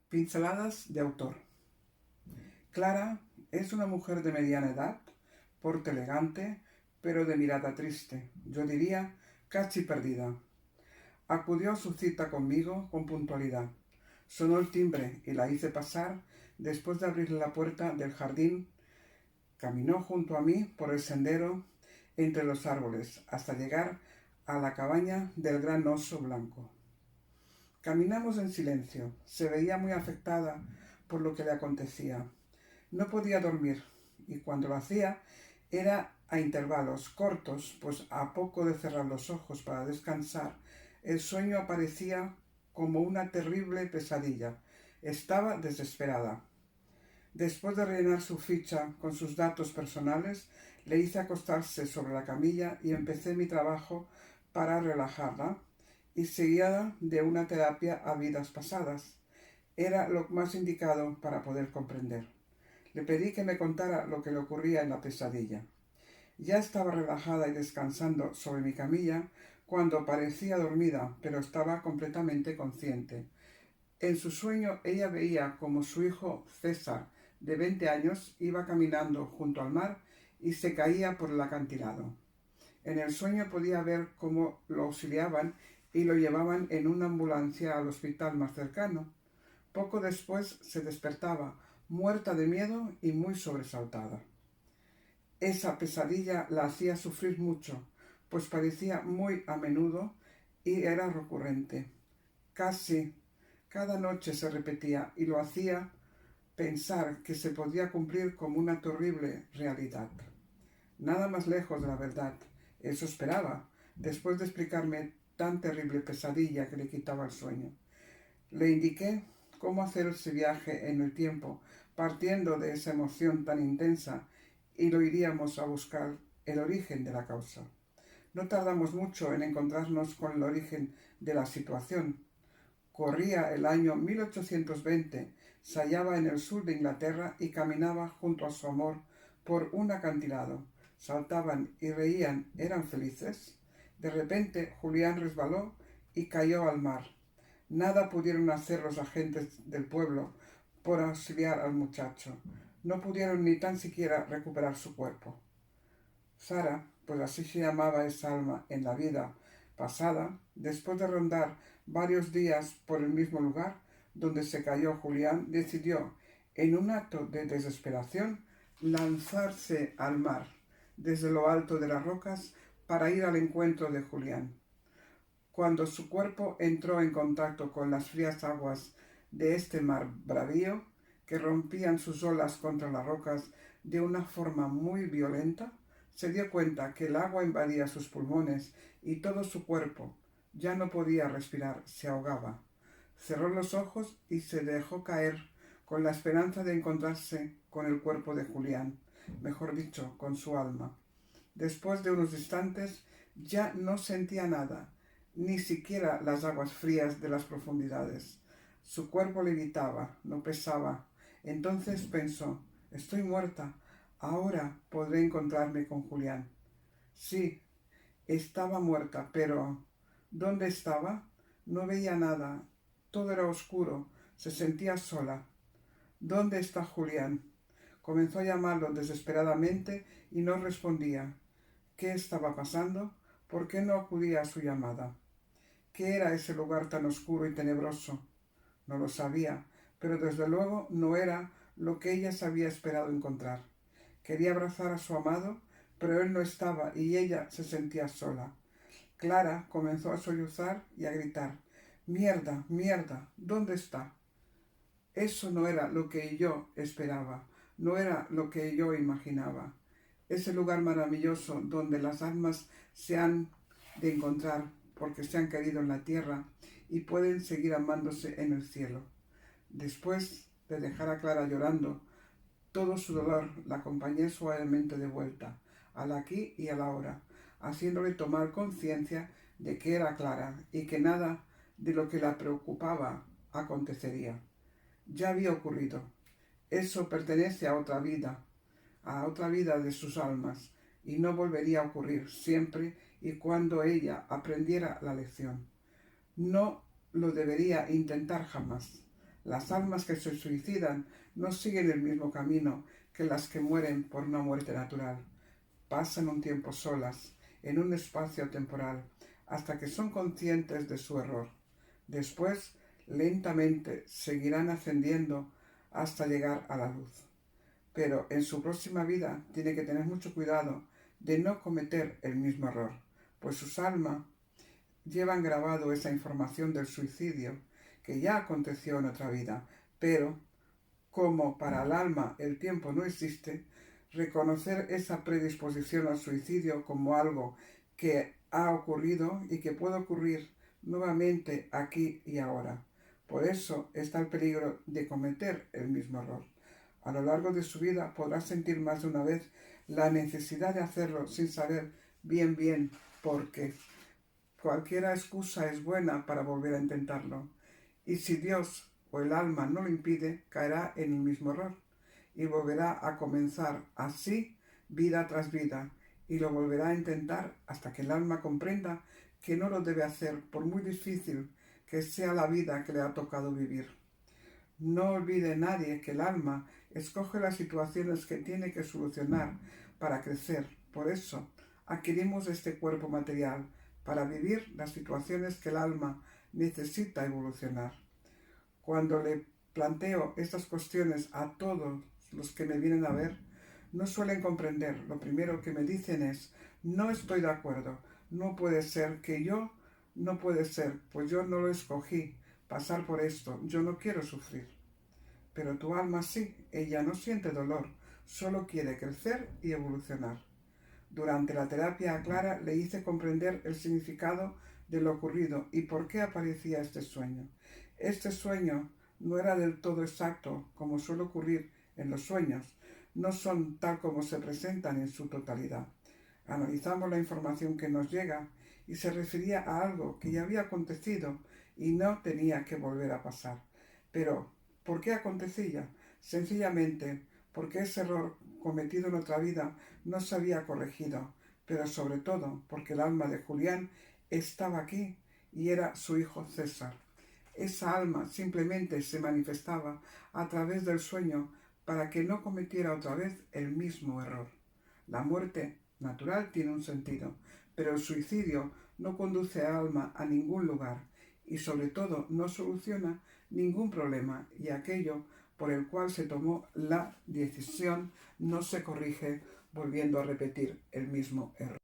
Pinceladas de autor. Clara es una mujer de mediana edad, porte elegante, pero de mirada triste, yo diría casi perdida. Acudió a su cita conmigo con puntualidad. Sonó el timbre y la hice pasar después de abrirle la puerta del jardín. Caminó junto a mí por el sendero entre los árboles hasta llegar a la cabaña del gran oso blanco. Caminamos en silencio. Se veía muy afectada por lo que le acontecía. No podía dormir, y cuando lo hacía era a intervalos cortos, pues a poco de cerrar los ojos para descansar, el sueño aparecía como una terrible pesadilla. Estaba desesperada. Después de rellenar su ficha con sus datos personales, le hice acostarse sobre la camilla y empecé mi trabajo para relajarla y seguida de una terapia a vidas pasadas. Era lo más indicado para poder comprender. Le pedí que me contara lo que le ocurría en la pesadilla. Ya estaba relajada y descansando sobre mi camilla cuando parecía dormida, pero estaba completamente consciente. En su sueño ella veía como su hijo César, de 20 años, iba caminando junto al mar y se caía por el acantilado. En el sueño podía ver cómo lo auxiliaban y lo llevaban en una ambulancia al hospital más cercano. Poco después se despertaba, muerta de miedo y muy sobresaltada. Esa pesadilla la hacía sufrir mucho, pues parecía muy a menudo y era recurrente. Casi cada noche se repetía y lo hacía pensar que se podía cumplir como una terrible realidad. Nada más lejos de la verdad. Eso esperaba, después de explicarme tan terrible pesadilla que le quitaba el sueño. Le indiqué cómo hacer ese viaje en el tiempo, partiendo de esa emoción tan intensa, y lo iríamos a buscar el origen de la causa. No tardamos mucho en encontrarnos con el origen de la situación. Corría el año 1820, se hallaba en el sur de Inglaterra y caminaba junto a su amor por un acantilado. Saltaban y reían, eran felices. De repente Julián resbaló y cayó al mar. Nada pudieron hacer los agentes del pueblo por auxiliar al muchacho. No pudieron ni tan siquiera recuperar su cuerpo. Sara, pues así se llamaba esa alma en la vida pasada, después de rondar varios días por el mismo lugar donde se cayó Julián, decidió, en un acto de desesperación, lanzarse al mar desde lo alto de las rocas para ir al encuentro de Julián. Cuando su cuerpo entró en contacto con las frías aguas de este mar bravío, que rompían sus olas contra las rocas de una forma muy violenta, se dio cuenta que el agua invadía sus pulmones y todo su cuerpo. Ya no podía respirar, se ahogaba. Cerró los ojos y se dejó caer con la esperanza de encontrarse con el cuerpo de Julián, mejor dicho, con su alma. Después de unos instantes ya no sentía nada, ni siquiera las aguas frías de las profundidades. Su cuerpo levitaba, no pesaba. Entonces pensó, estoy muerta, ahora podré encontrarme con Julián. Sí, estaba muerta, pero ¿dónde estaba? No veía nada, todo era oscuro, se sentía sola. ¿Dónde está Julián? Comenzó a llamarlo desesperadamente y no respondía. ¿Qué estaba pasando? ¿Por qué no acudía a su llamada? ¿Qué era ese lugar tan oscuro y tenebroso? No lo sabía, pero desde luego no era lo que ella se había esperado encontrar. Quería abrazar a su amado, pero él no estaba y ella se sentía sola. Clara comenzó a sollozar y a gritar: «¡Mierda, mierda! ¿Dónde está?». Eso no era lo que yo esperaba, no era lo que yo imaginaba. Ese lugar maravilloso donde las almas se han de encontrar porque se han querido en la tierra y pueden seguir amándose en el cielo. Después de dejar a Clara llorando, todo su dolor la acompañé suavemente de vuelta, al aquí y al ahora, haciéndole tomar conciencia de que era Clara y que nada de lo que la preocupaba acontecería. Ya había ocurrido. Eso pertenece a otra vida de sus almas, y no volvería a ocurrir siempre y cuando ella aprendiera la lección. No lo debería intentar jamás. Las almas que se suicidan no siguen el mismo camino que las que mueren por una muerte natural. Pasan un tiempo solas, en un espacio temporal, hasta que son conscientes de su error. Después, lentamente, seguirán ascendiendo hasta llegar a la luz. Pero en su próxima vida tiene que tener mucho cuidado de no cometer el mismo error, pues sus almas llevan grabado esa información del suicidio que ya aconteció en otra vida, pero como para el alma el tiempo no existe, reconocer esa predisposición al suicidio como algo que ha ocurrido y que puede ocurrir nuevamente aquí y ahora. Por eso está el peligro de cometer el mismo error. A lo largo de su vida podrá sentir más de una vez la necesidad de hacerlo sin saber bien por qué. Cualquier excusa es buena para volver a intentarlo. Y si Dios o el alma no lo impide, caerá en el mismo error y volverá a comenzar así vida tras vida y lo volverá a intentar hasta que el alma comprenda que no lo debe hacer por muy difícil que sea la vida que le ha tocado vivir. No olvide nadie que el alma escoge las situaciones que tiene que solucionar para crecer. Por eso adquirimos este cuerpo material, para vivir las situaciones que el alma necesita evolucionar. Cuando le planteo estas cuestiones a todos los que me vienen a ver, no suelen comprender. Lo primero que me dicen es: no estoy de acuerdo, no puede ser que yo, no puede ser, pues yo no lo escogí pasar por esto, yo no quiero sufrir. Pero tu alma sí, ella no siente dolor, solo quiere crecer y evolucionar. Durante la terapia a Clara le hice comprender el significado de lo ocurrido y por qué aparecía este sueño. Este sueño no era del todo exacto, como suele ocurrir en los sueños. No son tal como se presentan en su totalidad. Analizamos la información que nos llega y se refería a algo que ya había acontecido y no tenía que volver a pasar. Pero, ¿por qué acontecía? Sencillamente porque ese error cometido en otra vida no se había corregido, pero sobre todo porque el alma de Julián estaba aquí y era su hijo César. Esa alma simplemente se manifestaba a través del sueño para que no cometiera otra vez el mismo error. La muerte natural tiene un sentido, pero el suicidio no conduce al alma a ningún lugar y sobre todo no soluciona ningún problema, y aquello por el cual se tomó la decisión no se corrige volviendo a repetir el mismo error.